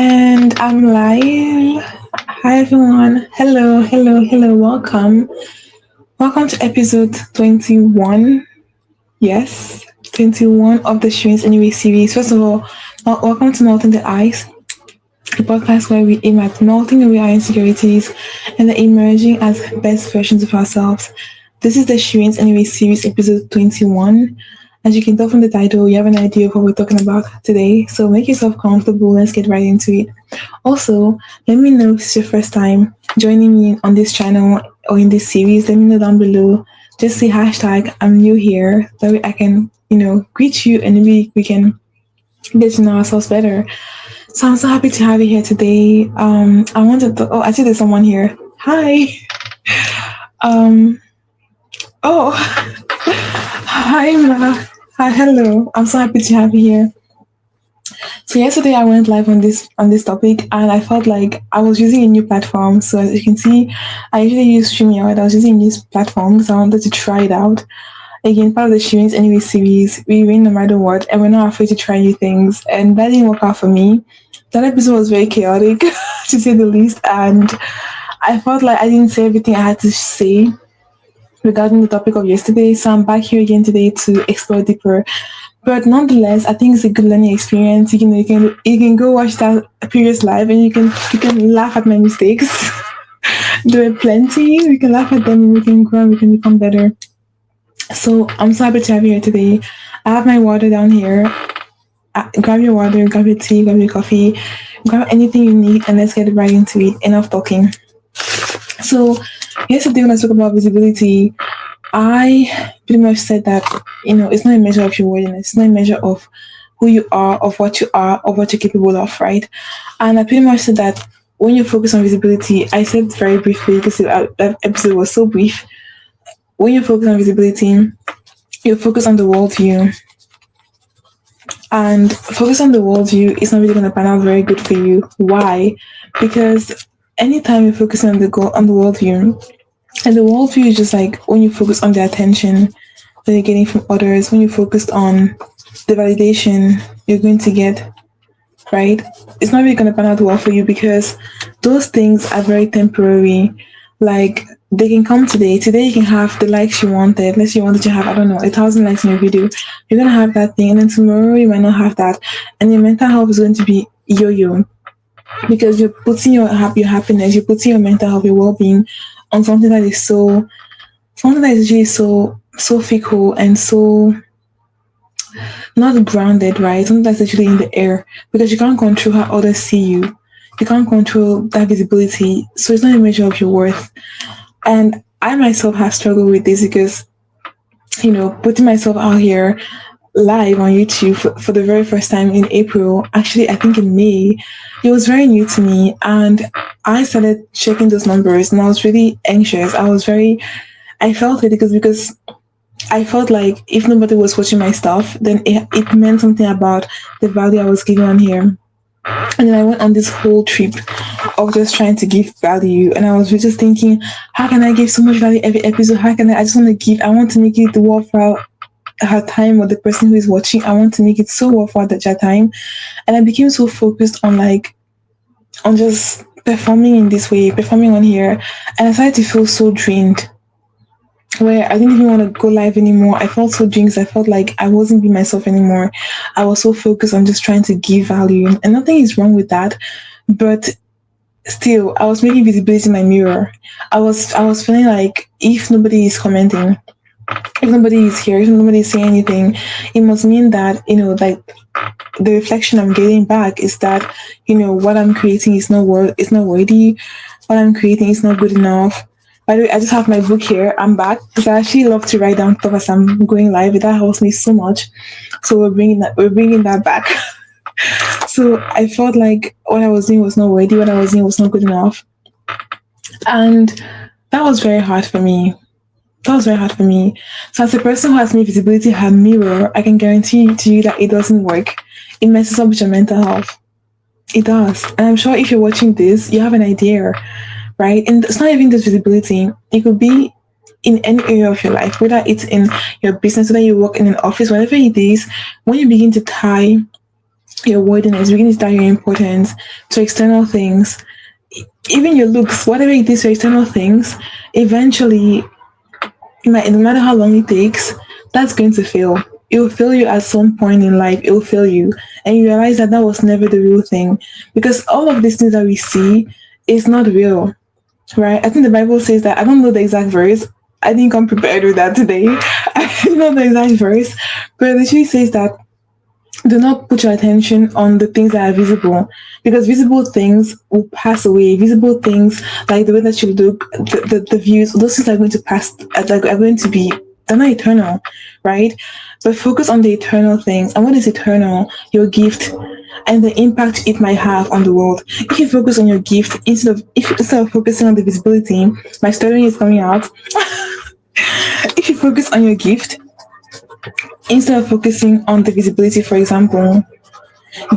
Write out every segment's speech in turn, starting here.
And I'm live. Hi everyone. Hello, hello, hello. Welcome. Welcome to episode 21. Yes, 21 of the Streams Anyway series. First of all, welcome to Melting the Ice, a podcast where we aim at melting away our insecurities and then emerging as best versions of ourselves. This is the Streams Anyway series, episode 21. As you can tell from the title, you have an idea of what we're talking about today. So make yourself comfortable. Let's get right into it. Also, let me know if it's your first time joining me on this channel or in this series. Let me know down below. Just say hashtag I'm new here. That way I can, greet you and maybe we can get to know ourselves better. So I'm so happy to have you here today. I wanted to I see there's someone here. Hi. Um oh Hi Ma. Hi, hello. I'm so happy to have you here. So yesterday I went live on this topic and I felt like I was using a new platform. So as you can see, I usually use StreamYard. I was using this platform because I wanted to try it out. Again, part of the Streams Anyway series, we win no matter what and we're not afraid to try new things. And that didn't work out for me. That episode was very chaotic, to say the least. And I felt like I didn't say everything I had to say regarding the topic of yesterday. So I'm back here again today to explore deeper. But nonetheless, I think it's a good learning experience. You can go watch that previous live and you can laugh at my mistakes. There are plenty. We can laugh at them and we can grow and we can become better. So I'm so happy to have you here today. I have my water down here. Grab your water, grab your tea, grab your coffee, grab anything you need and let's get right into it. Enough talking. So yesterday when I spoke about visibility, I pretty much said that, it's not a measure of your worthiness. It's not a measure of who you are, of what you're capable of, right? And I pretty much said that when you focus on visibility, I said very briefly because that episode was so brief. When you focus on visibility, you focus on the worldview. And focus on the worldview is not really going to pan out very good for you. Why? Because anytime you're focusing on the worldview, and the worldview is just like when you focus on the attention that you're getting from others, when you focus on the validation you're going to get, right? It's not really going to pan out well for you because those things are very temporary. Like they can come today. Today you can have the likes you wanted. Let's say you wanted to have, 1,000 likes in your video. You're going to have that thing. And then tomorrow you might not have that. And your mental health is going to be yo-yo. Because you're putting your happiness, you're putting your mental health, your well-being on something that is really so fickle and so not grounded, right? Something that's actually in the air because you can't control how others see you. You can't control that visibility. So it's not a measure of your worth. And I myself have struggled with this because, putting myself out here live on YouTube for the very first time in April, actually I think in May, it was very new to me and I started checking those numbers and I was really anxious. I felt it because I felt like if nobody was watching my stuff, then it meant something about the value I was giving on here. And then I went on this whole trip of just trying to give value and I was just thinking, how can I give so much value every episode? I want to make it worthwhile her time or the person who is watching. I want to make it so worthwhile that your time. And I became so focused on just performing in this way, performing on here. And I started to feel so drained where I didn't even want to go live anymore. I felt so drained. I felt like I wasn't being myself anymore. I was so focused on just trying to give value and nothing is wrong with that. But still, I was making visibility in my mirror. I was feeling like if nobody is commenting, if nobody is here, if nobody is saying anything, it must mean that, the reflection I'm getting back is that, what I'm creating is not worthy. What I'm creating is not good enough. By the way, I just have my book here. I'm back because I actually love to write down stuff as I'm going live. That helps me so much. So we're bringing that back. So I felt like what I was doing was not worthy. What I was doing was not good enough. And that was very hard for me. So as a person who has made visibility her mirror, I can guarantee to you that it doesn't work. It messes up with your mental health. It does. And I'm sure if you're watching this, you have an idea, right? And it's not even just visibility. It could be in any area of your life, whether it's in your business, whether you work in an office, whatever it is, when you begin to tie your worthiness, you begin to tie your importance to external things, even your looks, whatever it is, your external things, eventually, no matter how long it takes, that's going to fail. It will fail you at some point in life. It will fail you, and you realize that that was never the real thing, because all of these things that we see is not real, right? I think the Bible says that. I don't know the exact verse. I didn't come prepared with that today. I don't know the exact verse, but it literally says that do not put your attention on the things that are visible, because visible things will pass away. Visible things like the way that you look, the views, those things are going to pass, like are going to be, they're not eternal, right? But focus on the eternal things. And what is eternal? Your gift and the impact it might have on the world. If you focus on your gift instead of focusing on the visibility, my story is coming out. If you focus on your gift instead of focusing on the visibility, for example,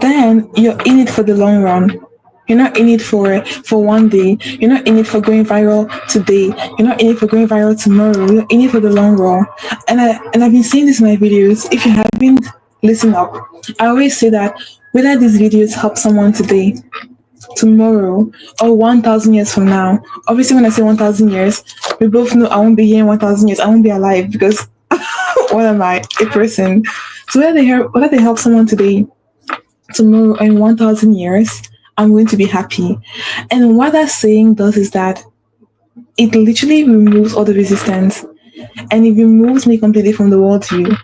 then you're in it for the long run. You're not in it for one day. You're not in it for going viral today. You're not in it for going viral tomorrow. You're in it for the long run. And I've been saying this in my videos. If you haven't listened up, I always say that whether these videos help someone today, tomorrow, or 1,000 years from now. Obviously, when I say 1,000 years, we both know I won't be here in 1,000 years. I won't be alive because what am I? A person. So whether they help someone today, tomorrow, or in 1,000 years, I'm going to be happy. And what that saying does is that it literally removes all the resistance, and it removes me completely from the worldview.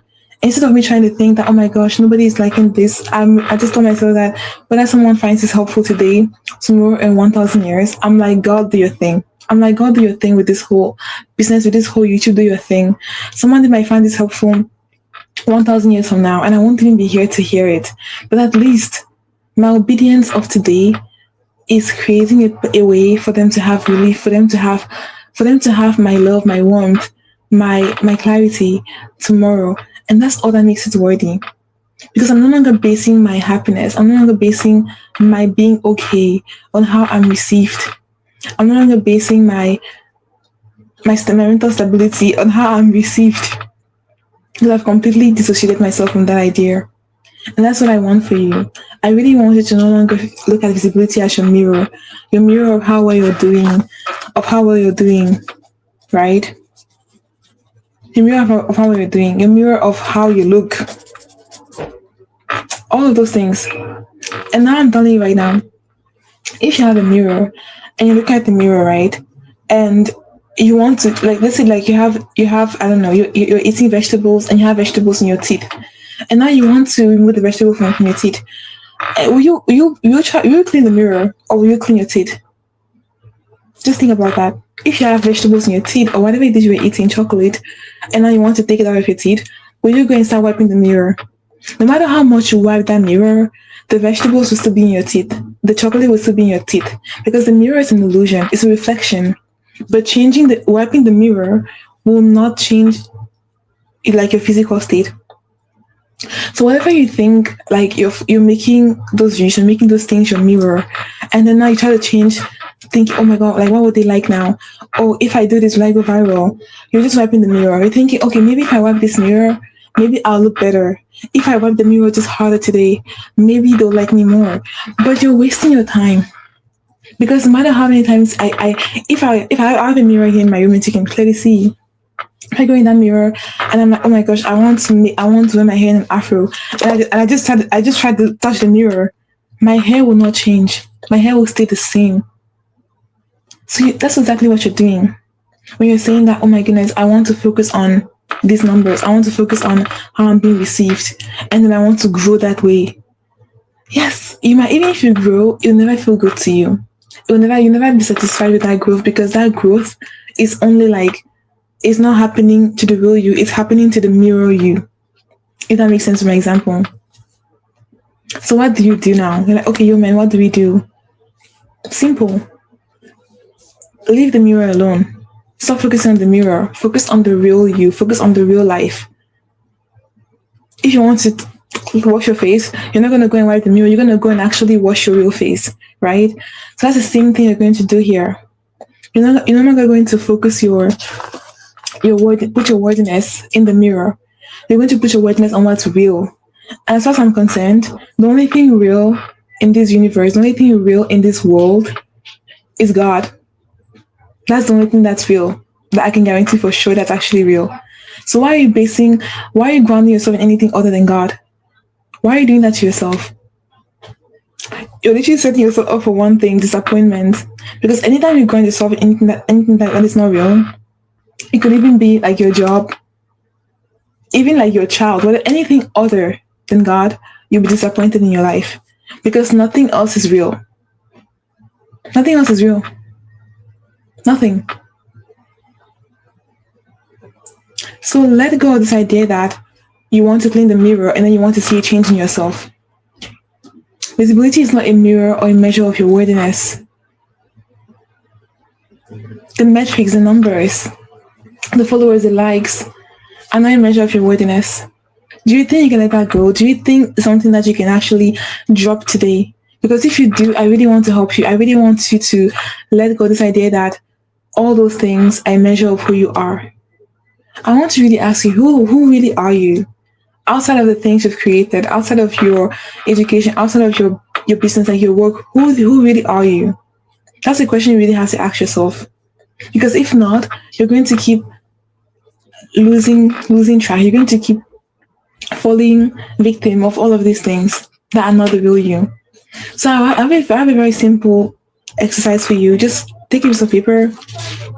Instead of me trying to think that, oh my gosh, nobody is liking this, I just told myself that whether someone finds this helpful today, tomorrow, in 1,000 years, I'm like, God, do your thing. I'm like, God, do your thing with this whole business, with this whole YouTube, do your thing. Someone might find this helpful 1,000 years from now, and I won't even be here to hear it. But at least my obedience of today is creating a way for them to have relief, for them to have my love, my warmth, my clarity tomorrow. And that's all that makes it worthy. Because I'm no longer basing my happiness, I'm no longer basing my being okay on how I'm received. I'm no longer basing my mental stability on how I'm received. Because I've completely dissociated myself from that idea. And that's what I want for you. I really want you to no longer look at visibility as your mirror of how well you're doing, right? Your mirror of how well you're doing, your mirror of how you look, all of those things. And now I'm telling you right now, if you have a mirror and you look at the mirror, right, and you want to, like, let's say, like you have, I don't know, you're eating vegetables and you have vegetables in your teeth, and now you want to remove the vegetable from your teeth. Will you clean the mirror, or will you clean your teeth? Just think about that. If you have vegetables in your teeth, or whatever it is you were eating, chocolate, and now you want to take it out of your teeth, will you go and start wiping the mirror? No matter how much you wipe that mirror, the vegetables will still be in your teeth. The chocolate will still be in your teeth, because the mirror is an illusion. It's a reflection. But wiping the mirror will not change it, like your physical state. So whatever you think, like you're making those views, you're making those things your mirror, and then now you try to change, think, oh my god, like what would they like now? Oh, if I do this, will I go viral? You're just wiping the mirror. You're thinking, okay, maybe if I wipe this mirror, maybe I'll look better. If I wipe the mirror just harder today, maybe they'll like me more. But you're wasting your time. Because no matter how many times if I have a mirror here in my room, and you can clearly see, I go in that mirror and I'm like, oh my gosh, I want to wear my hair in an afro, and I just tried to touch the mirror. My hair will not change. My hair will stay the same. So that's exactly what you're doing when you're saying that, oh my goodness, I want to focus on these numbers. I want to focus on how I'm being received, and then I want to grow that way. Yes, you might, even if you grow, it'll never feel good to you. You'll never be satisfied with that growth, because that growth is only like, it's not happening to the real you, it's happening to the mirror you. If that makes sense to my example. So what do you do now? You're like, okay, yo man, what do we do? Simple. Leave the mirror alone. Stop focusing on the mirror. Focus on the real you. Focus on the real life. If you want to wash your face, you're not going to go and wipe the mirror. You're going to go and actually wash your real face, right? So that's the same thing you're going to do here. You're no longer going to focus put your worthiness in the mirror. You're going to put your worthiness on what's real. And as far as I'm concerned, the only thing real in this universe, the only thing real in this world is God. That's the only thing that's real that I can guarantee for sure that's actually real. So why are you grounding yourself in anything other than God? Why are you doing that to yourself? You're literally setting yourself up for one thing, disappointment. Because anytime you ground yourself in anything that is not real, it could even be like your job, even like your child, whether anything other than God, you'll be disappointed in your life. Because nothing else is real. Nothing else is real. Nothing. So let go of this idea that you want to clean the mirror and then you want to see a change in yourself. Visibility is not a mirror or a measure of your worthiness. The metrics, the numbers, the followers, the likes are not a measure of your worthiness. Do you think you can let that go? Do you think it's something that you can actually drop today? Because if you do, I really want to help you. I really want you to let go of this idea that all those things are a measure of who you are. I want to really ask you, who really are you? Outside of the things you've created, outside of your education, outside of your business, like your work, who really are you? That's a question you really have to ask yourself. Because if not, you're going to keep losing track. You're going to keep falling victim of all of these things that are not the real you. So I have a very simple exercise for you. Just take a piece of paper,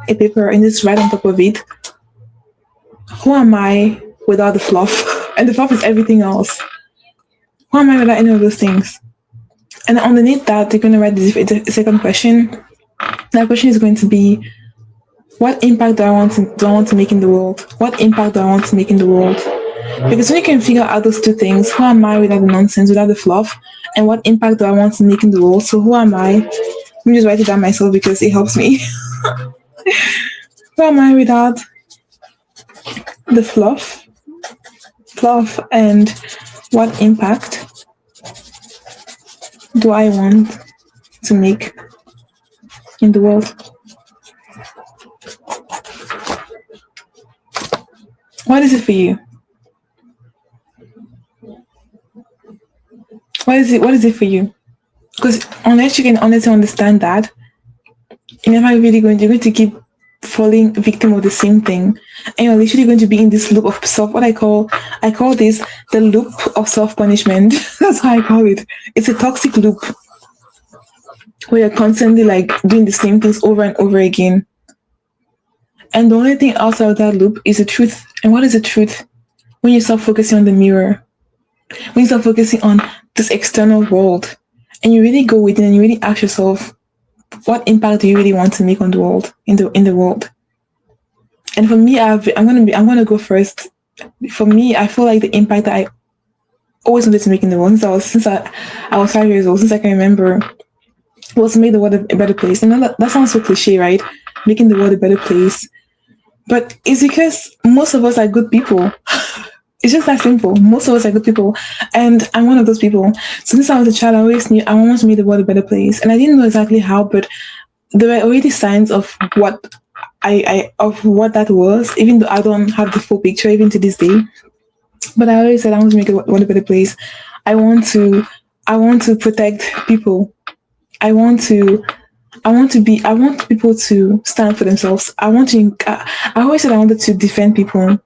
and just write on top of it, who am I without the fluff? And the fluff is everything else. Who am I without any of those things? And underneath that, you're going to write the second question. That question is going to be, what impact do I want to make in the world? What impact do I want to make in the world? Because when you can figure out those two things, who am I without the nonsense, without the fluff, and what impact do I want to make in the world? So who am I? Let me just write it down myself because it helps me. Who am I without the fluff, and what impact do I want to make in the world? What is it for you? What is it for you? Because unless you can honestly understand that, you're going to keep falling victim of the same thing, and you're literally going to be in this loop of I call this the loop of self-punishment. That's how I call it. It's a toxic loop where you're constantly like doing the same things over and over again, and the only thing outside of that loop is the truth. And what is the truth? When you stop focusing on the mirror, when you start focusing on this external world, and you really go within and you really ask yourself, what impact do you really want to make on the world, in the world? And for me, I'm gonna go first. For me, I feel like the impact that I always wanted to make in the world since I was 5 years old, since I can remember, was to make the world a better place. And that sounds so cliche, right? Making the world a better place. But it's because most of us are good people. It's just that simple. Most of us are good people. And I'm one of those people. So since I was a child, I always knew I wanted to make the world a better place. And I didn't know exactly how, but there were already signs of what what that was, even though I don't have the full picture even to this day. But I always said I want to make the world a better place. I want to protect people. I want people to stand for themselves. I always said I wanted to defend people.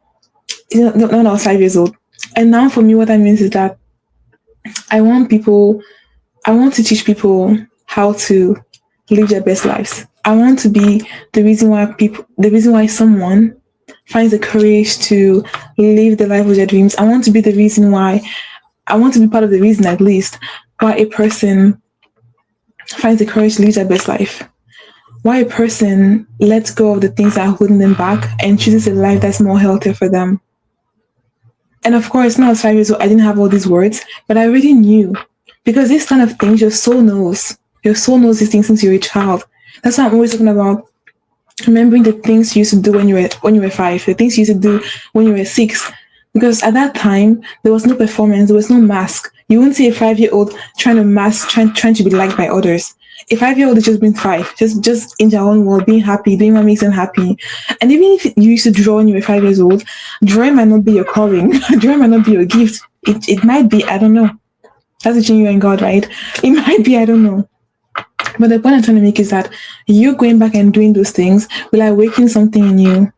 When I was 5 years old. And now for me, what that means is that I want to teach people how to live their best lives. I want to be the reason why someone finds the courage to live the life of their dreams. I want to be part of the reason, at least, why a person finds the courage to live their best life. Why a person lets go of the things that are holding them back and chooses a life that's more healthier for them. And of course, when I was 5 years old, I didn't have all these words, but I already knew. Because these kind of things, your soul knows. Your soul knows these things since you're a child. That's why I'm always talking about remembering the things you used to do when you were 5, the things you used to do when you were 6. Because at that time, there was no performance, there was no mask. You wouldn't see a 5-year-old trying to be liked by others. A 5-year-old is just being 5, just in their own world, being happy, doing what makes them happy. And even if you used to draw when you were 5 years old, drawing might not be your calling. Drawing might not be your gift. It might be, I don't know. That's between you and God, right? It might be, I don't know. But the point I'm trying to make is that you going back and doing those things will awaken something in you.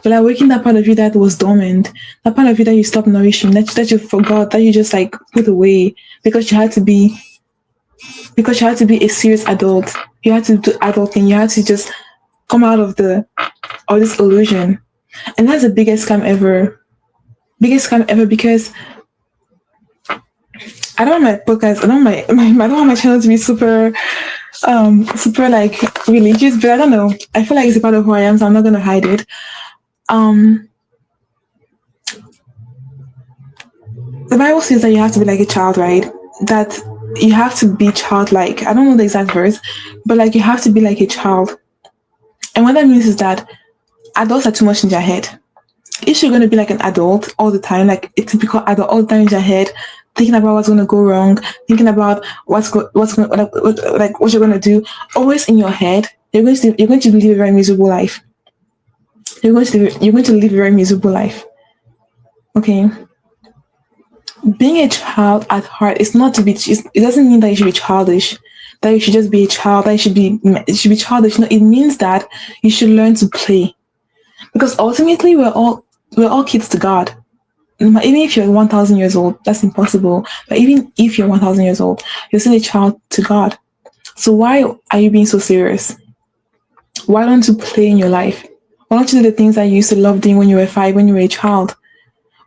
Will awaken that part of you that was dormant, that part of you that you stopped nourishing, that you forgot, that you just like put away because you had to be a serious adult. You had to do adult thing. You had to just come out of this illusion. And that's the biggest scam ever. Biggest scam ever because I don't want my podcast, I don't want my channel to be super like religious, but I don't know. I feel like it's a part of who I am, so I'm not gonna hide it. The Bible says that you have to be like a child, right? That you have to be childlike. I don't know the exact verse, but like you have to be like a child. And what that means is that adults are too much in their head. If you're going to be like an adult all the time, like a typical adult all the time in your head, thinking about what's going to go wrong, thinking about what you're going to do, always in your head, you're going to live a very miserable life. You're going to live a very miserable life. Okay. Being a child at heart is not to be. It doesn't mean that you should be childish. That you should just be a child. That you should be childish. No, it means that you should learn to play. Because ultimately, we're all kids to God. Even if you're 1,000 years old, that's impossible. But even if you're 1,000 years old, you're still a child to God. So why are you being so serious? Why don't you play in your life? Why don't you do the things that you used to love doing when you were 5, when you were a child?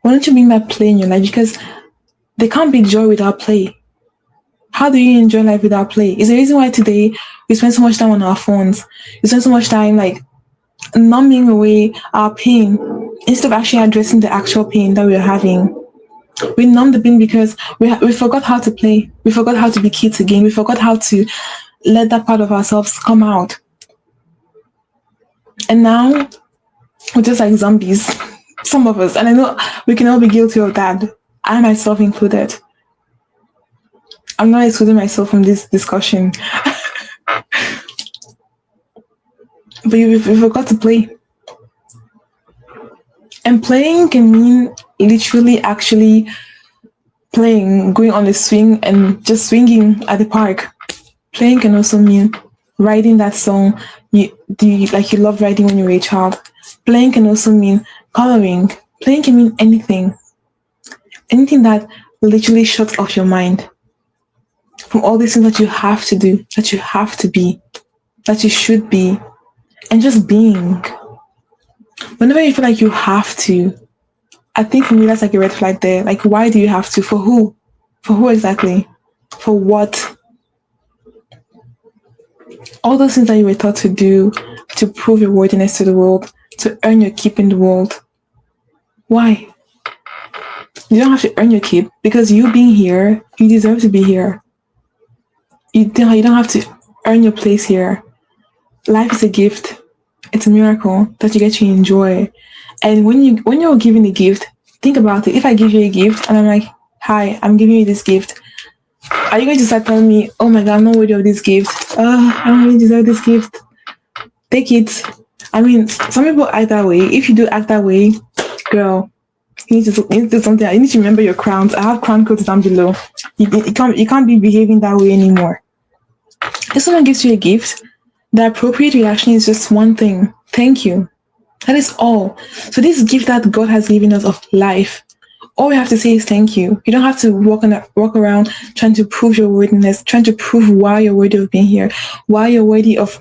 Why don't you bring that play in your life? Because there can't be joy without play. How do you enjoy life without play? Is the reason why today we spend so much time on our phones. We spend so much time like numbing away our pain instead of actually addressing the actual pain that we're having. We numb the pain because we forgot how to play. We forgot how to be kids again. We forgot how to let that part of ourselves come out. And now we're just like zombies. Some of us, and I know we can all be guilty of that. I myself included. I'm not excluding myself from this discussion. But we forgot to play. And playing can mean literally actually playing, going on a swing and just swinging at the park. Playing can also mean writing that song you loved writing when you were a child. Playing can also mean coloring. Playing can mean anything. Anything that literally shuts off your mind from all these things that you have to do, that you have to be, that you should be, and just being. Whenever you feel like you have to, I think for me that's like a red flag there. Like, why do you have to? For who? For who exactly? For what? All those things that you were taught to do to prove your worthiness to the world, to earn your keep in the world. Why? You don't have to earn your keep because you being here, you deserve to be here. You don't have to earn your place here. Life is a gift. It's a miracle that you get to enjoy. And when you're giving a gift, think about it. If I give you a gift and I'm like, hi, I'm giving you this gift, are you going to start telling me, oh my God, I'm not worthy of this gift? I don't really deserve this gift. Take it. I mean, some people act that way. If you do act that way, girl, you need to do something. You need to remember your crowns. I have crown codes down below. You can't be behaving that way anymore. If someone gives you a gift, the appropriate reaction is just one thing. Thank you. That is all. So this gift that God has given us of life, all we have to say is thank you. You don't have to walk around trying to prove your worthiness, trying to prove why you're worthy of being here, why you're worthy of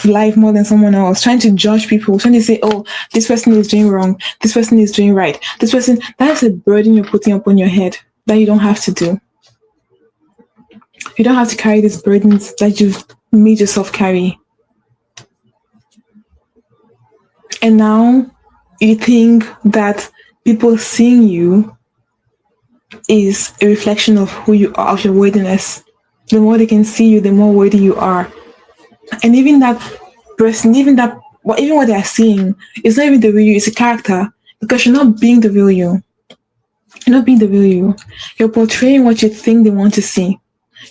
life more than someone else, trying to judge people, trying to say, oh, this person is doing wrong, this person is doing right, this person, that's a burden you're putting upon your head that you don't have to do. You don't have to carry these burdens that you've made yourself carry. And now you think that people seeing you is a reflection of who you are, of your worthiness. The more they can see you, the more worthy you are. And even that person, even what they are seeing, it's not even the real you, it's a character. Because you're not being the real you. You're not being the real you. You're portraying what you think they want to see.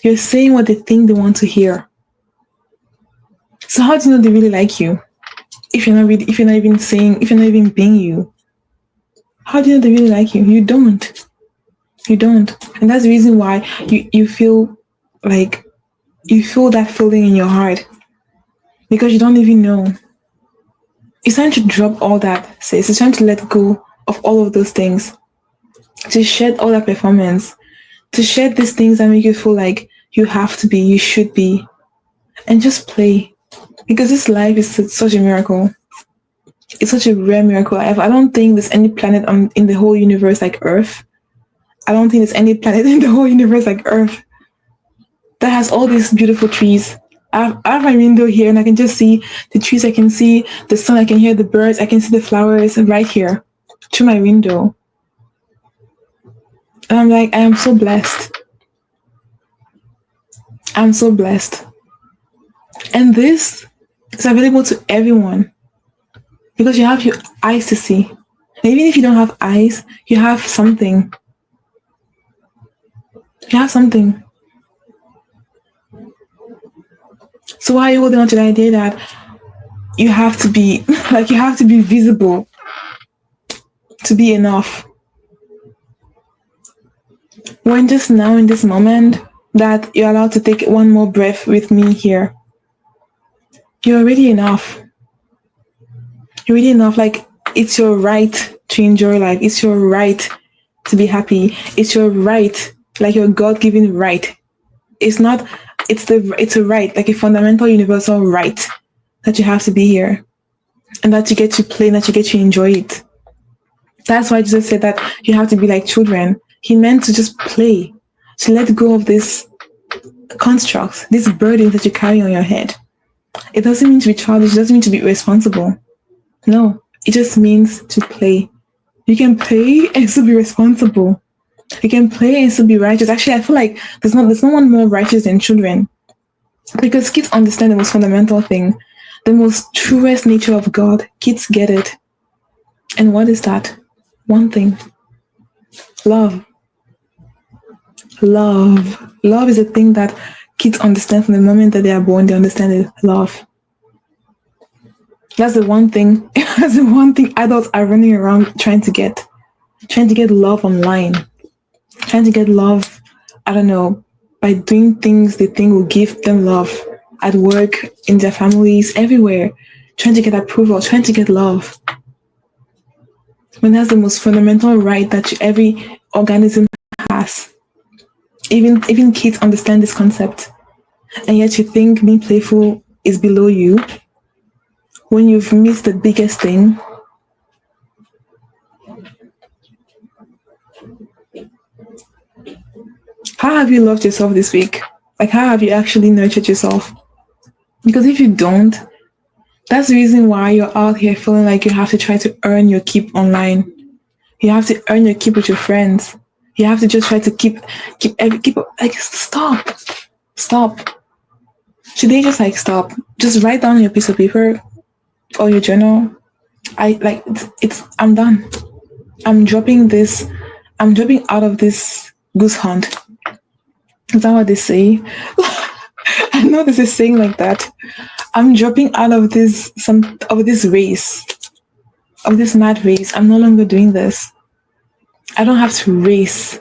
You're saying what they think they want to hear. So how do you know they really like you? If you're not even being you. How do you know they really like you? You don't. You don't. And that's the reason why you feel like you feel that feeling in your heart because you don't even know. It's time to drop all that, sis. It's time to let go of all of those things, to shed all that performance, to shed these things that make you feel like you have to be, you should be, and just play. Because this life is such a miracle. It's such a rare miracle. I don't think there's any planet in the whole universe like Earth. I don't think there's any planet in the whole universe like Earth that has all these beautiful trees. I have my window here and I can just see the trees. I can see the sun. I can hear the birds. I can see the flowers right here through my window. And I'm like, I am so blessed. I'm so blessed. And this is available to everyone because you have your eyes to see. And even if you don't have eyes, you have something. You have something. So why are you holding on to the idea that you have to be, like you have to be visible to be enough? When just now in this moment that you're allowed to take one more breath with me here, you're already enough. You're already enough. Like it's your right to enjoy life. It's your right to be happy. It's your right, like your God-given right. It's not, it's a right, like a fundamental universal right that you have to be here and that you get to play and that you get to enjoy it. That's why Jesus said that you have to be like children. He meant to just play, to let go of this constructs, these burdens that you carry on your head. It doesn't mean to be childish. It doesn't mean to be irresponsible. No, it just means to play. You can play and still be responsible. You can play and still be righteous. Actually, I feel like there's no one more righteous than children, because kids understand the most fundamental thing, the most truest nature of God. Kids get it. And what is that? One thing. Love. Love is a thing that kids understand from the moment that they are born. They understand it. Love. That's the one thing. That's the one thing adults are running around trying to get love online, trying to get love. I don't know, by doing things they think will give them love at work, in their families, everywhere, trying to get approval, trying to get love. When that's the most fundamental right that every organism has. Even kids understand this concept, and yet you think being playful is below you when you've missed the biggest thing. How have you loved yourself this week? Like, how have you actually nurtured yourself? Because if you don't, that's the reason why you're out here feeling like you have to try to earn your keep online. You have to earn your keep with your friends. You have to just try to keep like, stop. Should they just like stop? Just write down on your piece of paper or your journal. I'm done. I'm dropping out of this goose hunt. Is that what they say? I know there's a saying like that. I'm dropping out of this race, of this mad race. I'm no longer doing this. I don't have to race.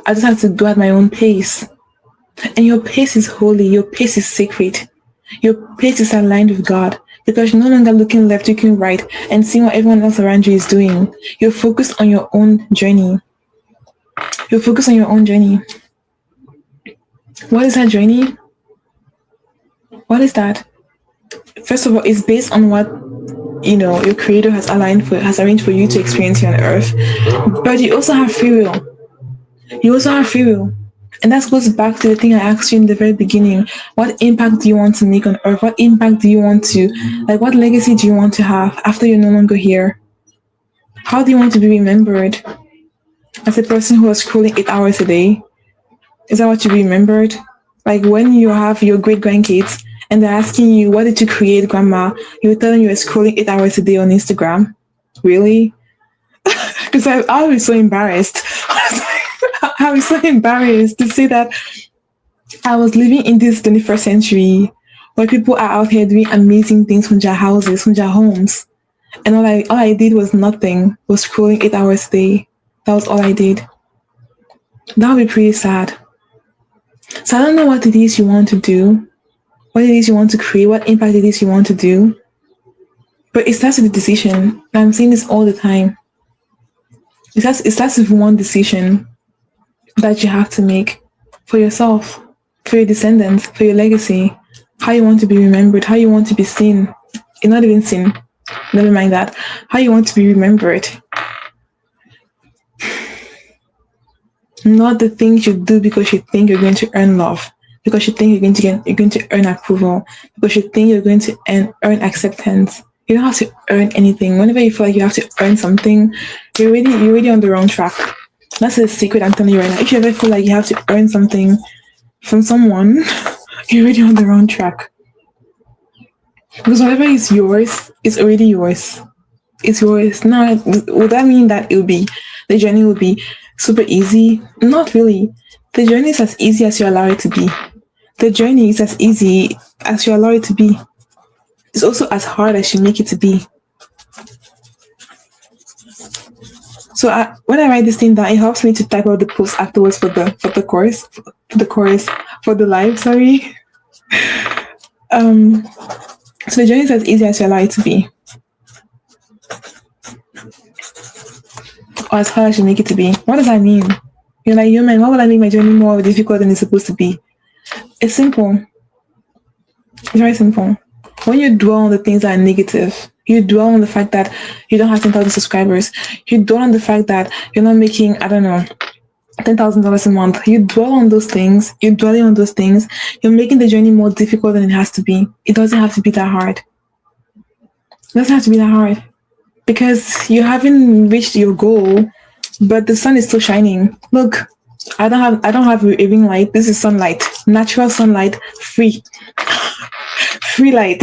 I just have to go at my own pace. And your pace is holy. Your pace is sacred. Your pace is aligned with God, because you're no longer looking left, looking right, and seeing what everyone else around you is doing. You're focused on your own journey. You're focused on your own journey. What is that journey? What is that? First of all, it's based on what your creator has arranged for you to experience here on earth. But you also have free will. And that goes back to the thing I asked you in the very beginning. What impact do you want to make on earth? What impact do you want to, what legacy do you want to have after you're no longer here? How do you want to be remembered? As a person who was scrolling 8 hours a day? Is that what you remembered? Like when you have your great grandkids and they're asking you, what did you create, grandma? You tell them you were scrolling 8 hours a day on Instagram. Really? Because I was so embarrassed. I was so embarrassed to say that I was living in this 21st century where people are out here doing amazing things from their houses, from their homes. And all I did was nothing, was scrolling 8 hours a day. That was all I did. That would be pretty sad. So I don't know what it is you want to do, what it is you want to create, what impact it is you want to do. But it starts with a decision. I'm saying this all the time. It starts with one decision that you have to make for yourself, for your descendants, for your legacy, how you want to be remembered, how you want to be seen. You're not even seen. Never mind that. How you want to be remembered. Not the things you do because you think you're going to earn love, because you think you're going to earn approval, because you think you're going to earn acceptance. You don't have to earn anything. Whenever you feel like you have to earn something, you're already on the wrong track. That's the secret I'm telling you right now. If you ever feel like you have to earn something from someone, you're already on the wrong track. Because whatever is yours, it's already yours. It's yours. Now, would that mean that the journey will be super easy? Not really. The journey is as easy as you allow it to be. The journey is as easy as you allow it to be. It's also as hard as you make it to be. So when I write this thing down, it helps me to type out the post afterwards for the live. Sorry. So the journey is as easy as you allow it to be, or as hard as you make it to be. What does that mean? You're like, yo man, why would I make my journey more difficult than it's supposed to be? It's simple. It's very simple. When you dwell on the things that are negative, you dwell on the fact that you don't have 10,000 subscribers, you dwell on the fact that you're not making, I don't know, $10,000 a month. You dwell on those things, you're dwelling on those things, you're making the journey more difficult than it has to be. It doesn't have to be that hard. It doesn't have to be that hard. Because you haven't reached your goal, but the sun is still shining. Look, I don't have a ring light. This is sunlight. Natural sunlight, free. Free light.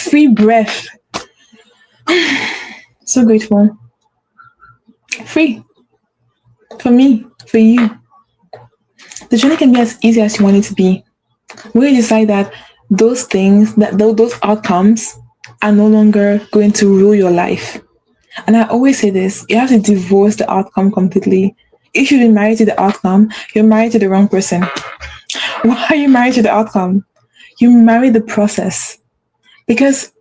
Free breath. So grateful. Free. For me, for you. The journey can be as easy as you want it to be. When you decide that those things, that those outcomes are no longer going to rule your life. And I always say this, you have to divorce the outcome completely. If you've been married to the outcome, you're married to the wrong person. Why are you married to the outcome? You marry the process. Because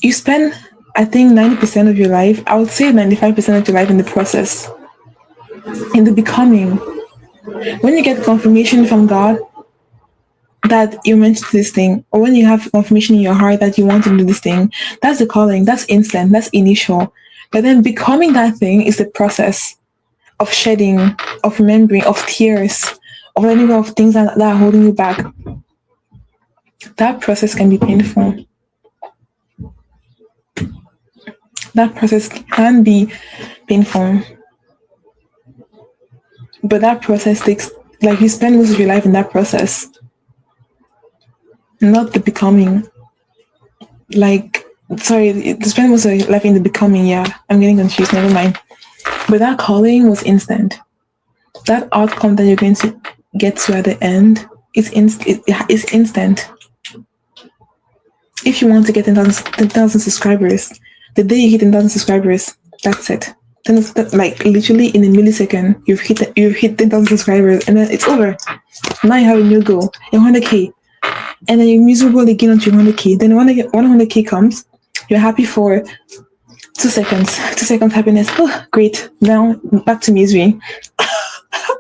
you spend, I think, 90% of your life, I would say 95% of your life in the process, in the becoming. When you get confirmation from God that you're meant to do this thing, or when you have confirmation in your heart that you want to do this thing, that's the calling, that's instant, that's initial. But then becoming that thing is the process of shedding, of remembering, of tears, of letting go of things that are holding you back. That process can be painful. That process can be painful. But that process takes, like, you spend most of your life in that process. Not the becoming. You spend most of your life in the becoming, yeah. I'm getting confused, never mind. But that calling was instant. That outcome that you're going to get to at the end is instant. If you want to get 10,000 subscribers, the day you hit 10,000 subscribers, that's it. Then it's like literally in a millisecond, you've hit 10,000 subscribers, and then it's over. Now you have a new goal, 100K, and then you're miserable again until 100K. Then 100K comes, you're happy for 2 seconds. 2 seconds happiness. Oh, great. Now back to misery.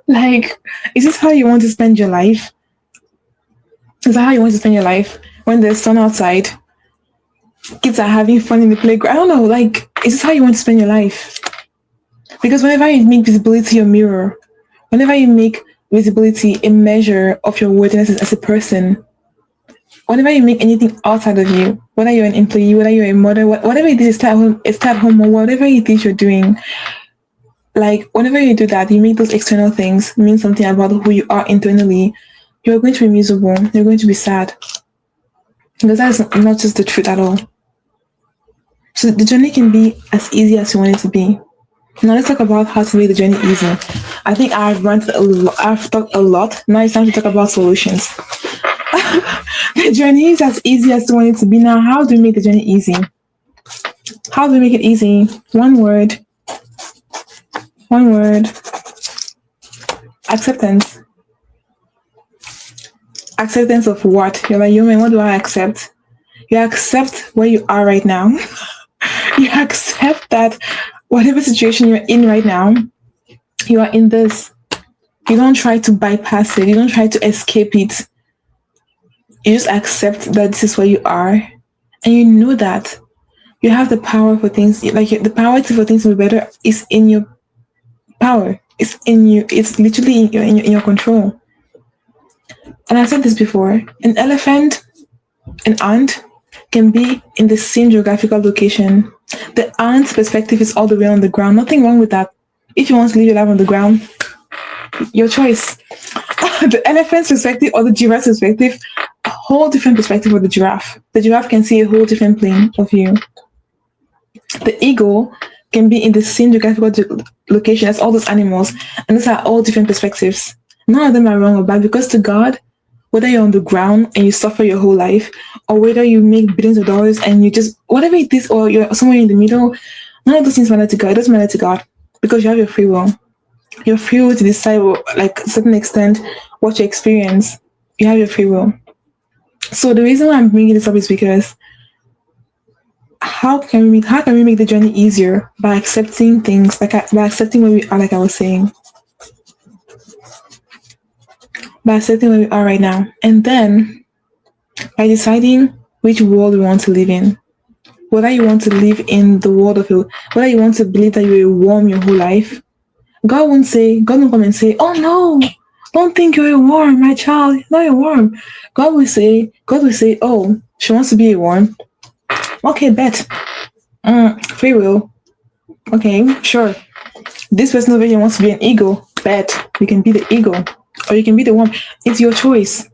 Like, is this how you want to spend your life? Is that how you want to spend your life? When there's sun outside, kids are having fun in the playground. I don't know, like, is this how you want to spend your life? Because whenever you make visibility a mirror, whenever you make visibility a measure of your worthiness as a person, whenever you make anything outside of you, whether you're an employee, whether you're a mother, whatever it is, stay at home, or whatever it is you're doing, like, whenever you do that, you make those external things mean something about who you are internally, you're going to be miserable, you're going to be sad. Because that is not just the truth at all. So the journey can be as easy as you want it to be. Now let's talk about how to make the journey easy. I think I've talked a lot. Now it's time to talk about solutions. The journey is as easy as you want it to be. Now, how do we make the journey easy? How do we make it easy? One word. Acceptance. Acceptance of what? You're like, yo man, what do I accept? You accept where you are right now. You accept that whatever situation you're in right now, you are in this. You don't try to bypass it. You don't try to escape it. You just accept that this is where you are. And you know that you have the power for things, like the power for things to be better is in your power. It's in you. It's literally in your control. And I said this before, an elephant, an ant can be in the same geographical location. The ant's perspective is all the way on the ground. Nothing wrong with that. If you want to live your life on the ground, your choice. The elephant's perspective or the giraffe's perspective, a whole different perspective for the giraffe. The giraffe can see a whole different plane of view. The eagle can be in the same geographical location as all those animals, and those are all different perspectives. None of them are wrong or bad, because to God, whether you're on the ground and you suffer your whole life, or whether you make billions of dollars and you just, whatever it is, or you're somewhere in the middle, none of those things matter to God. It doesn't matter to God, because you have your free will. You're free will to decide, like, to a certain extent, what you experience. You have your free will. So the reason why I'm bringing this up is because how can we make the journey easier by accepting things, by accepting where we are, like I was saying, by accepting where we are right now, and then by deciding which world we want to live in. Whether you want to live in the world of whether you want to believe that you're a worm your whole life, God won't come and say, oh no, don't think you're a worm, my child, you're not a worm. God will say, oh, she wants to be a worm. Okay, bet. Free will. Okay, sure. This person over here wants to be an eagle. Bet. You can be the eagle. Or you can be the worm. It's your choice.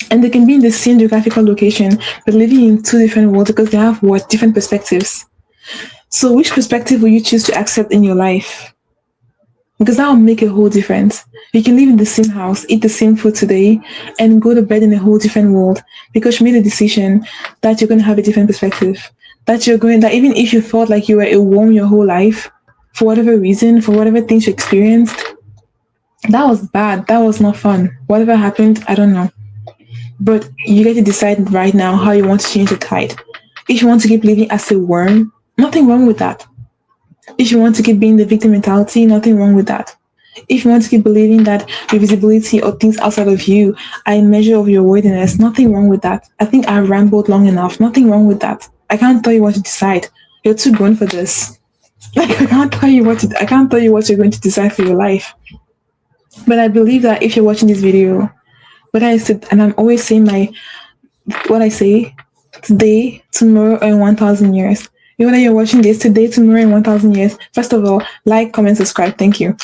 And they can be in the same geographical location, but living in two different worlds because they have different perspectives. So which perspective will you choose to accept in your life? Because that will make a whole difference. You can live in the same house, eat the same food today, and go to bed in a whole different world because you made a decision that you're going to have a different perspective. That even if you felt like you were a worm your whole life, for whatever reason, for whatever things you experienced, that was bad. That was not fun. Whatever happened, I don't know. But you get to decide right now how you want to change the tide. If you want to keep living as a worm, nothing wrong with that. If you want to keep being the victim mentality, nothing wrong with that. If you want to keep believing that your visibility or things outside of you are a measure of your worthiness, nothing wrong with that. I think I've rambled long enough. Nothing wrong with that. I can't tell you what to decide. You're too grown for this. Like, I can't tell you what you're going to decide for your life. But I believe that if you're watching this video, what I said, and I'm always saying what I say, today, tomorrow, or in 1,000 years. Whether you're watching this today, tomorrow, in 1,000 years, first of all, like, comment, subscribe. Thank you.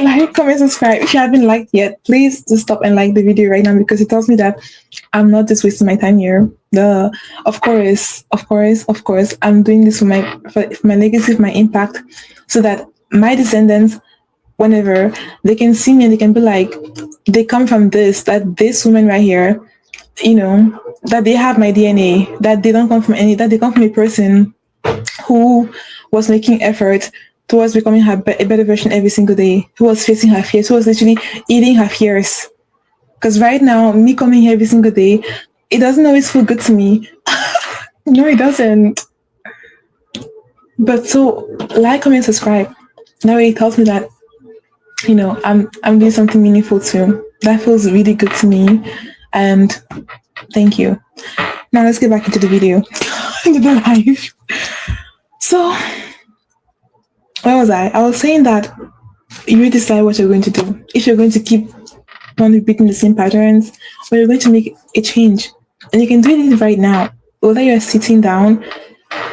Like, comment, subscribe. If you haven't liked yet, please just stop and like the video right now, because it tells me that I'm not just wasting my time here. Of course, I'm doing this for my legacy, for my impact, so that my descendants, whenever they can see me and they can be like, they come from this woman right here, that they have my DNA, that they don't come from that they come from a person who was making effort towards becoming a better version every single day, who was facing her fears, who was literally eating her fears. Because right now, me coming here every single day, it doesn't always feel good to me. No, it doesn't. But so, like, comment, subscribe. That way it tells me that, I'm doing something meaningful too. That feels really good to me. And thank you. Now let's get back into the video, into the live. So, where was I? I was saying that you decide what you're going to do. If you're going to keep on repeating the same patterns, or you're going to make a change. And you can do it right now. Whether you're sitting down,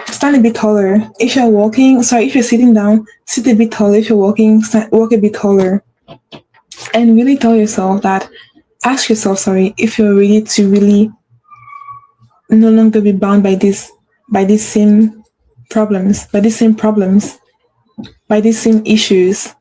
stand a bit taller. If you're sitting down, sit a bit taller. If you're walking, walk a bit taller. And really ask yourself, if you're ready to really no longer be bound by these same problems, by these same issues.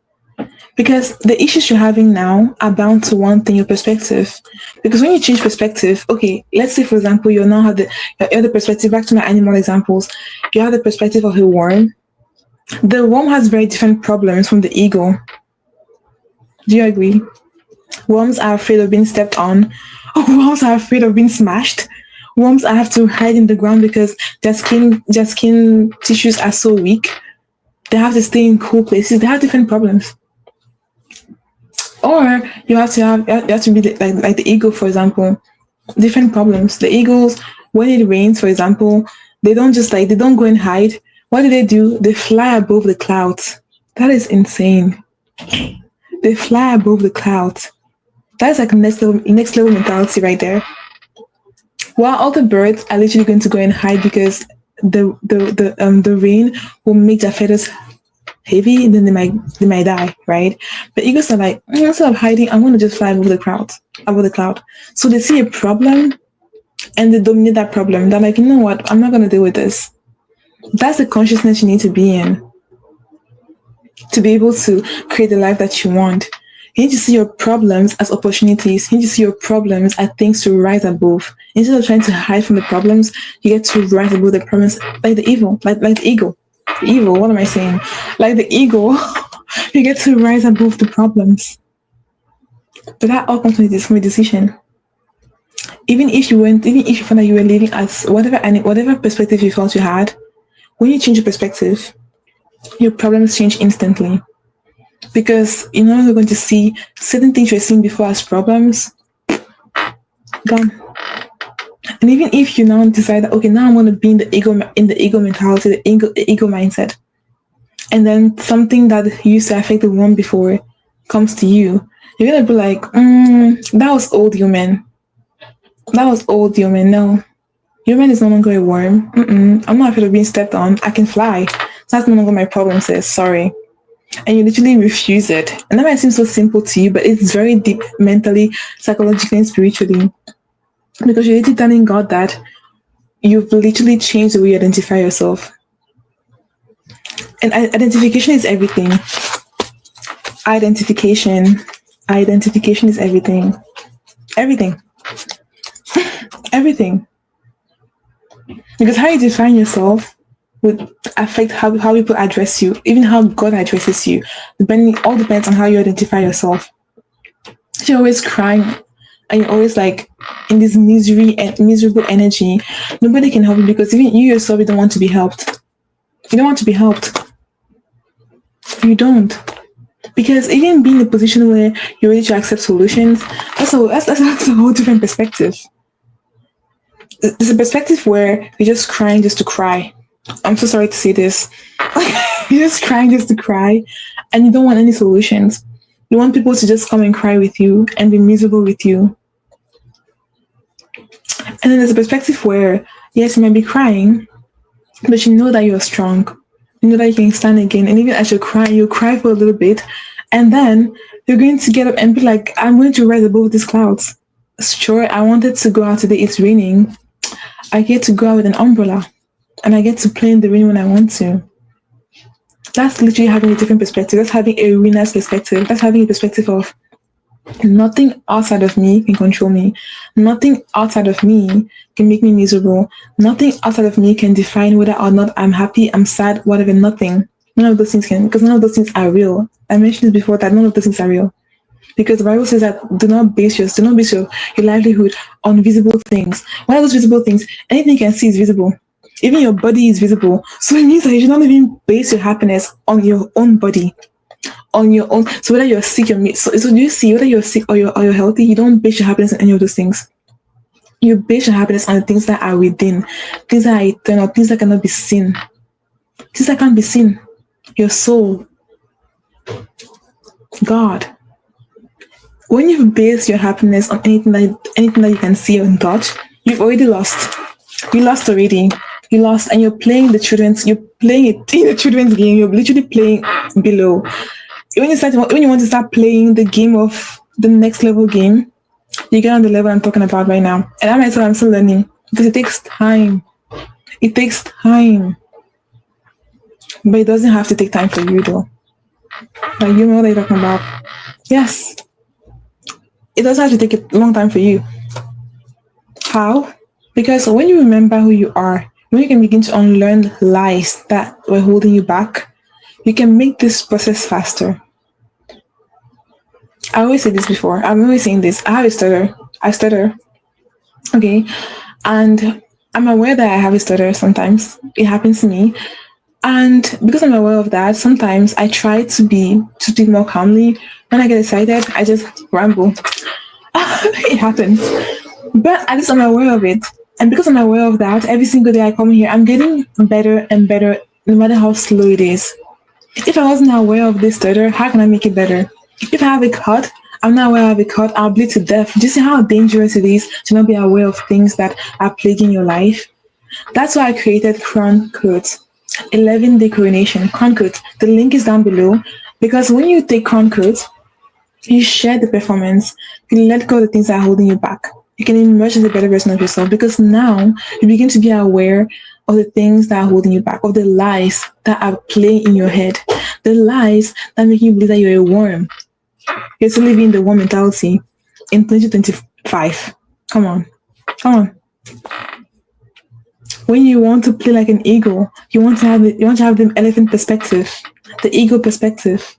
Because the issues you're having now are bound to one thing, your perspective. Because when you change perspective, okay, let's say, for example, you now have the perspective, back to my animal examples, you have the perspective of a worm, The worm has very different problems from the ego. Do you agree? Worms are afraid of being stepped on. Worms are afraid of being smashed. Worms have to hide in the ground because their skin tissues are so weak. They have to stay in cool places. They have different problems. Or you have to be like the eagle, for example. Different problems. The eagles, when it rains, for example, they don't go and hide. What do? They fly above the clouds. That is insane. They fly above the clouds. That's like next level mentality right there. While all the birds are literally going to go and hide because the rain will make their feathers heavy, and then they might die, right? But eagles are like, instead of hiding, I'm gonna just fly above the cloud. So they see a problem and they dominate that problem. They're like, you know what? I'm not gonna deal with this. That's the consciousness you need to be in to be able to create the life that you want. You need to see your problems as opportunities. You need to see your problems as things to rise above. Instead of trying to hide from the problems, you get to rise above the problems like the evil, like the eagle. The evil, what am I saying? Like the eagle, you get to rise above the problems. But that all comes from a decision. Even if you found that you were living as whatever perspective you felt you had, when you change your perspective, your problems change instantly. Because you're no longer going to see certain things you're seeing before as problems, gone. And even if you now decide that, okay, now I'm going to be in the ego mentality, the ego mindset, and then something that used to affect the one before comes to you, you're going to be like, that was old human. That was old human. No, human is no longer a worm. I'm not afraid of being stepped on. I can fly. That's no longer my problem, sis. Sorry. And you literally refuse it. And that might seem so simple to you, but it's very deep mentally, psychologically, and spiritually. Because you're literally telling God that you've literally changed the way you identify yourself. And identification is everything. Identification is everything. Everything. Everything. Because how you define yourself would affect how people address you, even how God addresses you. All depends on how you identify yourself. If you're always crying and you're always like in this misery and miserable energy, nobody can help you because even you yourself, you don't want to be helped. You don't want to be helped. You don't. Because even being in a position where you're ready to accept solutions, that's a whole different perspective. There's a perspective where you're just crying just to cry. I'm so sorry to say this. You're just crying just to cry, and you don't want any solutions. You want people to just come and cry with you and be miserable with you. And then there's a perspective where, yes, you might be crying, but you know that you're strong. You know that you can stand again. And even as you cry for a little bit, and then you're going to get up and be like, I'm going to rise above these clouds. Sure, I wanted to go out today. It's raining. I get to go out with an umbrella, and I get to play in the rain when I want to. That's literally having a different perspective. That's having a winner's perspective. That's having a perspective of nothing outside of me can control me. Nothing outside of me can make me miserable. Nothing outside of me can define whether or not I'm happy, I'm sad, whatever. Nothing. None of those things can, because none of those things are real. I mentioned this before that none of those things are real. Because the Bible says that do not base your livelihood on visible things. What are those visible things? Anything you can see is visible. Even your body is visible. So it means that you should not even base your happiness on your own body. On your own. So whether you're sick, so you see whether you're sick or you're healthy, you don't base your happiness on any of those things. You base your happiness on the things that are within, things that are eternal, things that cannot be seen. Things that can't be seen. Your soul. God. When you base your happiness on anything that you can see and touch, you've already lost. You lost already. You lost, and you're playing the children's game. You're literally playing below. When you want to start playing the game of the next level game, you get on the level I'm talking about right now. And I myself, I'm still learning because it takes time. It takes time. But it doesn't have to take time for you though. Like, you know what I'm talking about. Yes. It doesn't have to take a long time for you. How? Because when you remember who you are, when you can begin to unlearn lies that were holding you back, You can make this process faster. I always say this before. I'm always saying this. I have a stutter. I stutter. Okay. And I'm aware that I have a stutter sometimes. It happens to me. And because I'm aware of that, sometimes I try to speak more calmly. When I get excited, I just ramble. It happens. But at least I'm aware of it. And because I'm aware of that, every single day I come here, I'm getting better and better, no matter how slow it is. If I wasn't aware of this stutter, how can I make it better? If I have a cut, I'm not aware I have a cut, I'll bleed to death. Do you see how dangerous it is to not be aware of things that are plaguing your life? That's why I created Crown Codes, 11-day coronation. Crown Codes. The link is down below. Because when you take Crown Codes, you share the performance, you let go of the things that are holding you back. You can emerge as a better version of yourself because now you begin to be aware of the things that are holding you back, of the lies that are playing in your head, the lies that make you believe that you're a worm. You're still living the worm mentality in 2025. Come on. Come on. When you want to play like an eagle, you want to have the elephant perspective, the eagle perspective.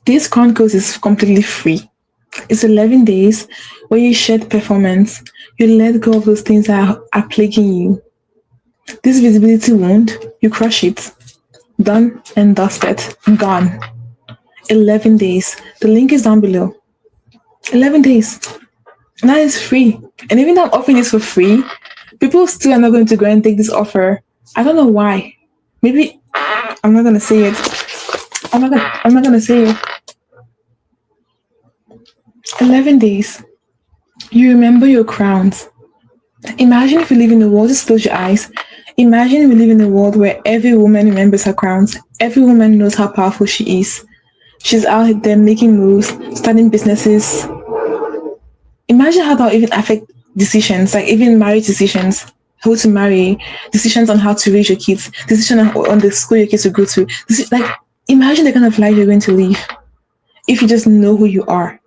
This concourse is completely free. It's 11 days where you shed performance. You let go of those things that are plaguing you. This visibility wound, you crush it. Done and dusted. Gone. 11 days. The link is down below. 11 days. And that is free. And even though I'm offering this for free, people still are not going to go and take this offer. I don't know why. Maybe I'm not gonna say it. I'm not gonna say it. 11 days. You remember your crowns. Imagine if you live in a world, just close your eyes. Imagine we live in a world where every woman remembers her crowns. Every woman knows how powerful she is. She's out there making moves, starting businesses. Imagine how that will even affect decisions, like even marriage decisions, who to marry, decisions on how to raise your kids, decision on the school your kids will go to. Like, imagine the kind of life you're going to live if you just know who you are,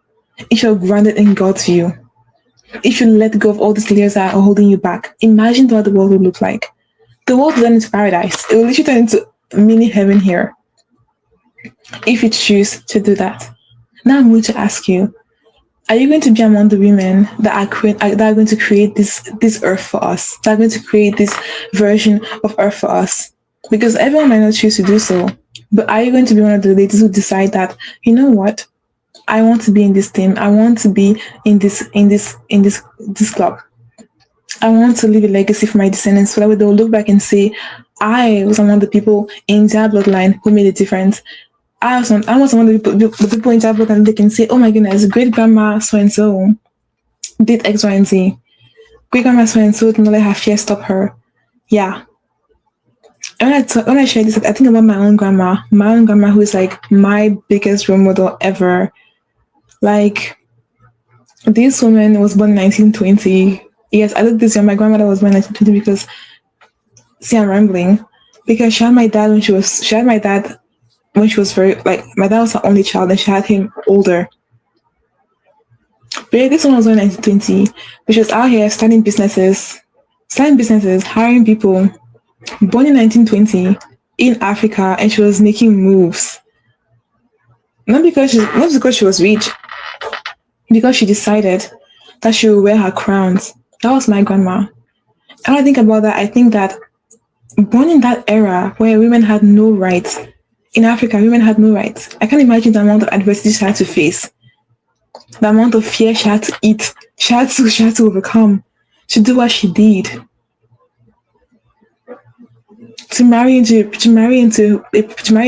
if you're grounded in God's view, if you let go of all these layers that are holding you back. Imagine what the world would look like. The world will turn into paradise. It will literally turn into mini heaven here if you choose to do that. Now I'm going to ask you, are you going to be among the women that are going to create this earth for us, that are going to create this version of earth for us? Because everyone might not choose to do so, but are you going to be one of the ladies who decide that, you know what, I want to be in this team, I want to be in this club, I want to leave a legacy for my descendants, so that way they'll look back and say, I was among the people in their bloodline who made a difference. I was one of the people in their bloodline, they can say, oh my goodness, great grandma so and so did X, Y, and Z. Great grandma so and so did not let her fear stop her. Yeah. And when I share this, I think about my own grandma who is like my biggest role model ever. Like, this woman was born in 1920. Yes, I look this young. My grandmother was born in 1920 because, see, I'm rambling. Because she had my dad when she was very, like, my dad was her only child and she had him older. But yeah, this one was born in 1920. But she was out here starting businesses, hiring people. Born in 1920 in Africa, and she was making moves. Not because she was rich, because she decided that she would wear her crowns. That was my grandma. And when I think about that, I think that born in that era where women had no rights, in Africa, women had no rights. I can't imagine the amount of adversity she had to face, the amount of fear she had to eat, she had to overcome to do what she did. To marry a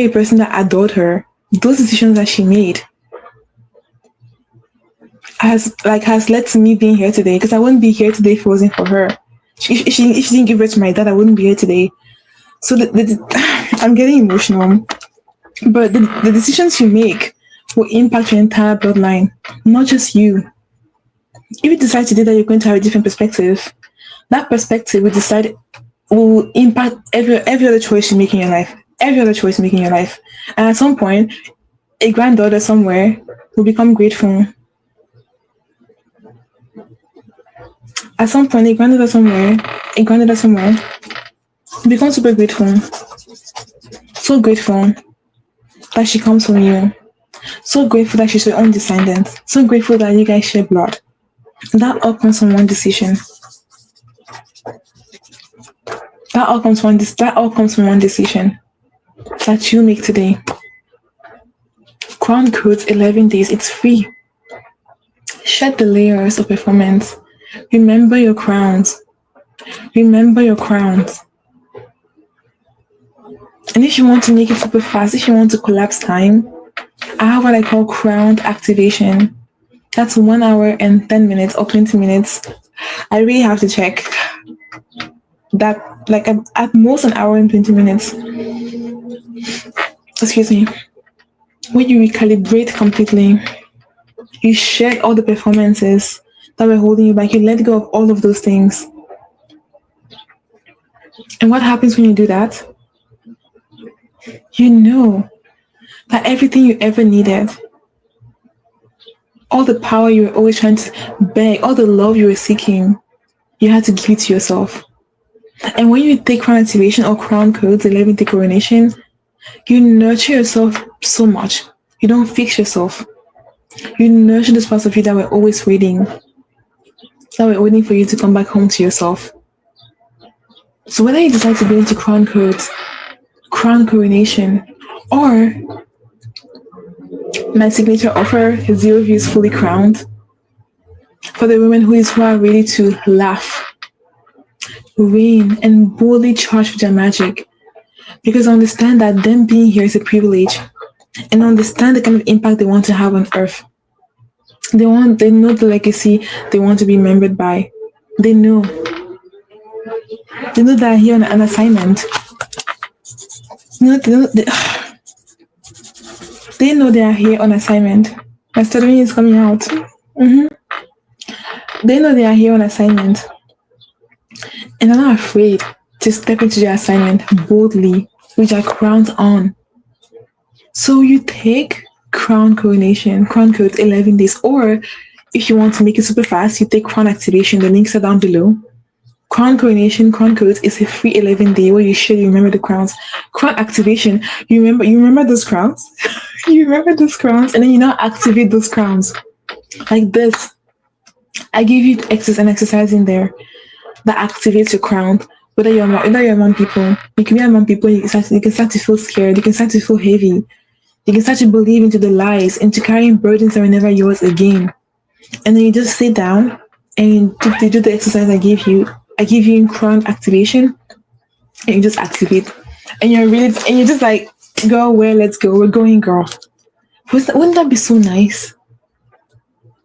person that adored her. Those decisions that she made has led to me being here today, because I wouldn't be here today if it wasn't for her. If she didn't give birth to my dad, I wouldn't be here today. So I'm getting emotional. But the decisions you make will impact your entire bloodline, not just you. If you decide today that you're going to have a different perspective, that perspective will impact every other choice you make in your life. Every other choice you make in your life. And at some point, a granddaughter somewhere will become grateful. At some point, a granddaughter somewhere will become super grateful. So So grateful that she comes from you. So grateful that she's your own descendant. So grateful that you guys share blood. That all comes from one decision. That all comes from one decision that you make today. Crown Codes 11 days. It's free. Shed the layers of performance. Remember your crowns. Remember your crowns. And if you want to make it super fast, if you want to collapse time, I have what I call crown activation. That's 1 hour and 10 minutes or 20 minutes. I really have to check. That, like, at most an hour and 20 minutes. Excuse me. When you recalibrate completely, you shed all the performances that were holding you back. You let go of all of those things. And what happens when you do that? You know that everything you ever needed, all the power you were always trying to beg, all the love you were seeking, you had to give it to yourself. And when you take crown activation or crown codes, 11-day coronation, you nurture yourself so much. You don't fix yourself. You nurture those parts of you that were always waiting. That were waiting for you to come back home to yourself. So whether you decide to go into crown codes, crown coronation, or my signature offer, 0 views fully crowned, for the women who are ready to laugh, reign, and boldly charge with their magic. Because I understand that them being here is a privilege, and understand the kind of impact they want to have on earth. They know the legacy they want to be remembered by. They know they're here on an assignment. They know they are here on assignment. My studying is coming out. They know they are here on assignment, and I'm not afraid to step into their assignment boldly with their crowns on. So you take crown coronation, crown codes 11 days, or if you want to make it super fast, you take crown activation. The links are down below. Crown coronation, crown codes is a free 11-day where you remember the crowns. Crown activation, you remember those crowns. You remember those crowns, and then you now activate those crowns like this. I give you an exercise in there that activates your crown. Whether you're among people, you can be among people. You can start to feel scared. You can start to feel heavy. You can start to believe into the lies, into carrying burdens that were never yours again. And then you just sit down and you do the exercise I give you. I give you in crown activation, and you just activate. And you're just like, girl, where? Let's go. We're going, girl. Wouldn't that be so nice?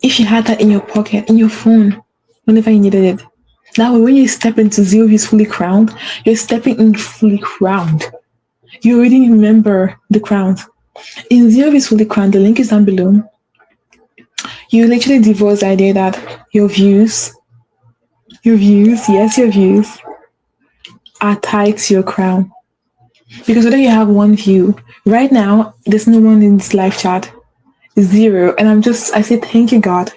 If you had that in your pocket, in your phone, whenever you needed it. That way, when you step into 0 views fully crowned, you're stepping in fully crowned. You already remember the crowns. In 0 views fully crowned, the link is down below. You literally divorce the idea that your views, are tied to your crown. Because whether you have one view, right now, there's no one in this live chat. 0. And I say thank you, God,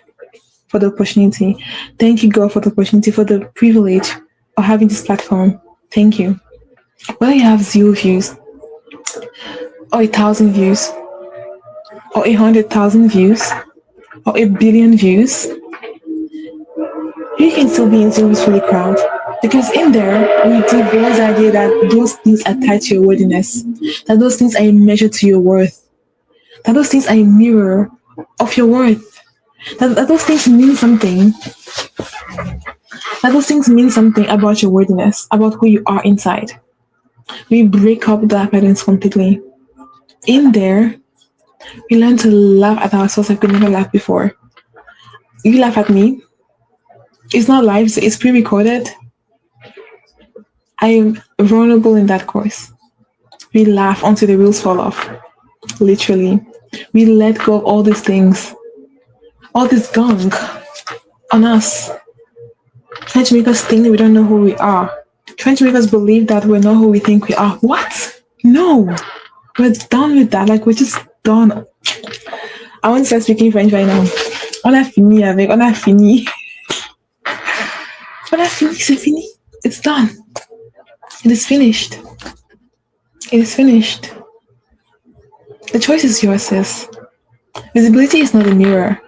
for the opportunity. Thank you, God, for the opportunity, for the privilege of having this platform. Thank you. Whether you have 0 views, or 1,000 views, or 100,000 views, or 1 billion views, you can still be in 0 views fully crowned. Because in there, we divorce the idea that those things are tied to your worthiness, that those things are a measure to your worth, that those things are a mirror of your worth, that those things mean something, that those things mean something about your worthiness, about who you are inside. We break up that patterns completely. In there, we learn to laugh at ourselves like we never laughed before. You laugh at me. It's not live, so it's pre-recorded. I am vulnerable in that course. We laugh until the wheels fall off. Literally. We let go of all these things. All this gunk on us. Trying to make us think that we don't know who we are. Trying to make us believe that we're not who we think we are. What? No. We're done with that. Like, we're just done. I want to start speaking French right now. On a fini avec. On a fini. On a fini. C'est fini. It's done. It is finished. It is finished. The choice is yours, sis. Visibility is not a mirror.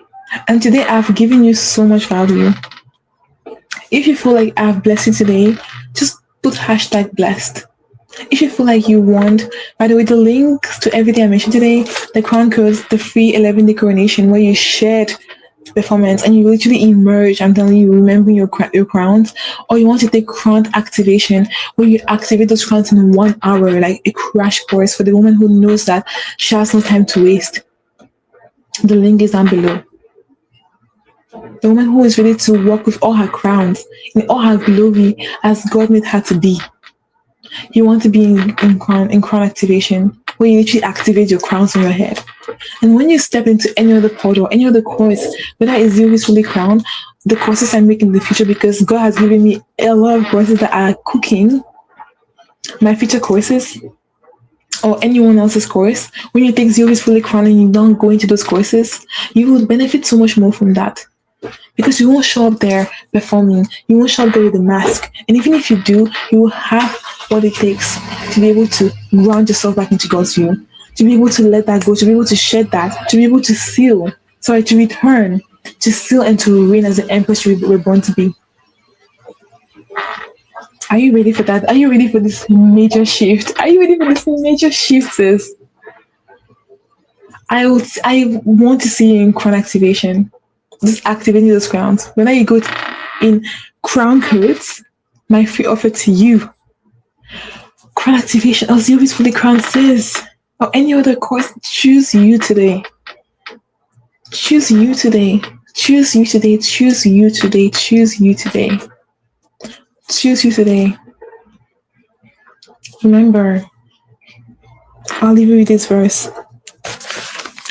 And today I've given you so much value. If you feel like I've blessed you today, just put hashtag blessed. If you feel like you want, by the way, the links to everything I mentioned today, the crown codes, the free 11-day coronation where you shared performance and you literally emerge, I'm telling you, remembering your crowns, or you want to take crown activation where you activate those crowns in 1 hour, like a crash course for the woman who knows that she has no time to waste. The link is down below. The woman who is ready to walk with all her crowns, in all her glory, as God made her to be. You want to be in crown activation, where you literally activate your crowns on your head. And when you step into any other portal, any other course, whether it's Zuri's fully crown, the courses I make in the future, because God has given me a lot of courses that are cooking, my future courses, or anyone else's course, when you take Zuri's fully crown and you don't go into those courses, you will benefit so much more from that. Because you won't show up there performing, you won't show up there with a mask. And even if you do, you will have what it takes to be able to ground yourself back into God's view, to be able to let that go, to be able to shed that, to be able to to return, to seal and to reign as the empress we were born to be. Are you ready for that? Are you ready for this major shift? Are you ready for this major shift, sis? I want to see you in crown activation. Just activating those crowns. Whether you go in crown codes, my free offer to you. Crown activation, or Zuri's fully crown, sis, or any other course, choose you today. Choose you today. Choose you today. Choose you today. Choose you today. Choose you today. Remember, I'll leave you with this verse.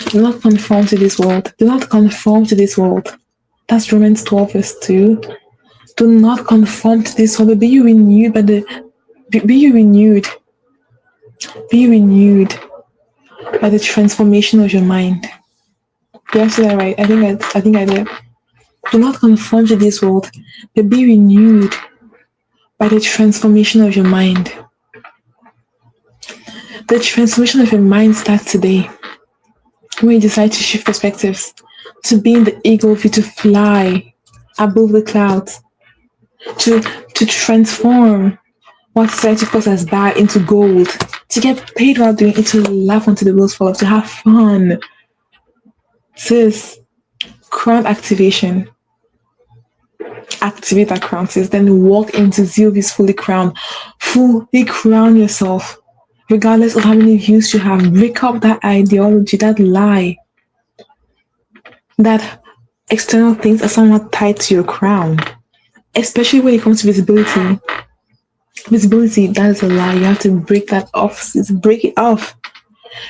Do not conform to this world. Do not conform to this world. That's Romans 12 verse 2. Do not conform to this world, but be you renewed by be renewed by the transformation of your mind. Did I say that right? I think I did. Do not conform to this world, but be renewed by the transformation of your mind. The transformation of your mind starts today. When you decide to shift perspectives, to be in the eagle view, to fly above the clouds, to transform what society calls as bad into gold, to get paid while doing it, to laugh until the wheels fall off, to have fun. Sis, crown activation. Activate that crown, sis. Then walk into Zilvi's fully crown. Fully crown yourself. Regardless of how many views you have, break up that ideology, that lie, that external things are somewhat tied to your crown, especially when it comes to visibility. Visibility, that is a lie. You have to break that off, sis. Break it off.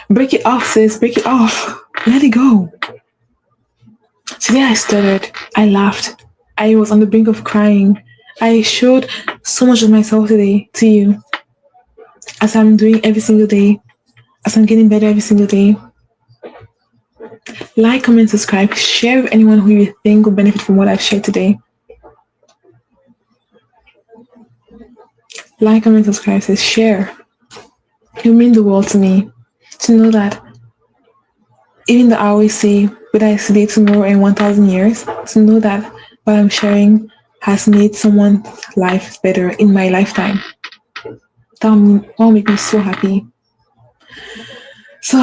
Break it off, sis. Break it off. Let it go. Today I stuttered. I laughed. I was on the brink of crying. I showed so much of myself today to you. As I'm doing every single day, as I'm getting better every single day. Like, comment, subscribe, share with anyone who you think will benefit from what I've shared today. Like, comment, subscribe, says share. It will mean the world to me to know that even though I always say, whether I see it tomorrow in 1,000 years, to know that what I'm sharing has made someone's life better in my lifetime. That will make me so happy. So,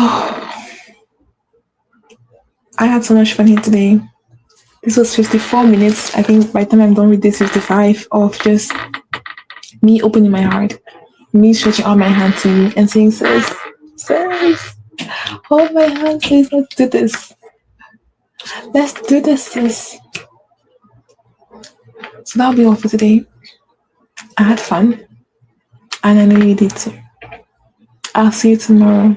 I had so much fun here today. This was 54 minutes. I think by the time I'm done with this, 55 of just me opening my heart, me stretching out my hand to you and saying, sis, hold my hand, please, let's do this. Let's do this, sis. So that'll be all for today. I had fun. And I know you did too. I'll see you tomorrow.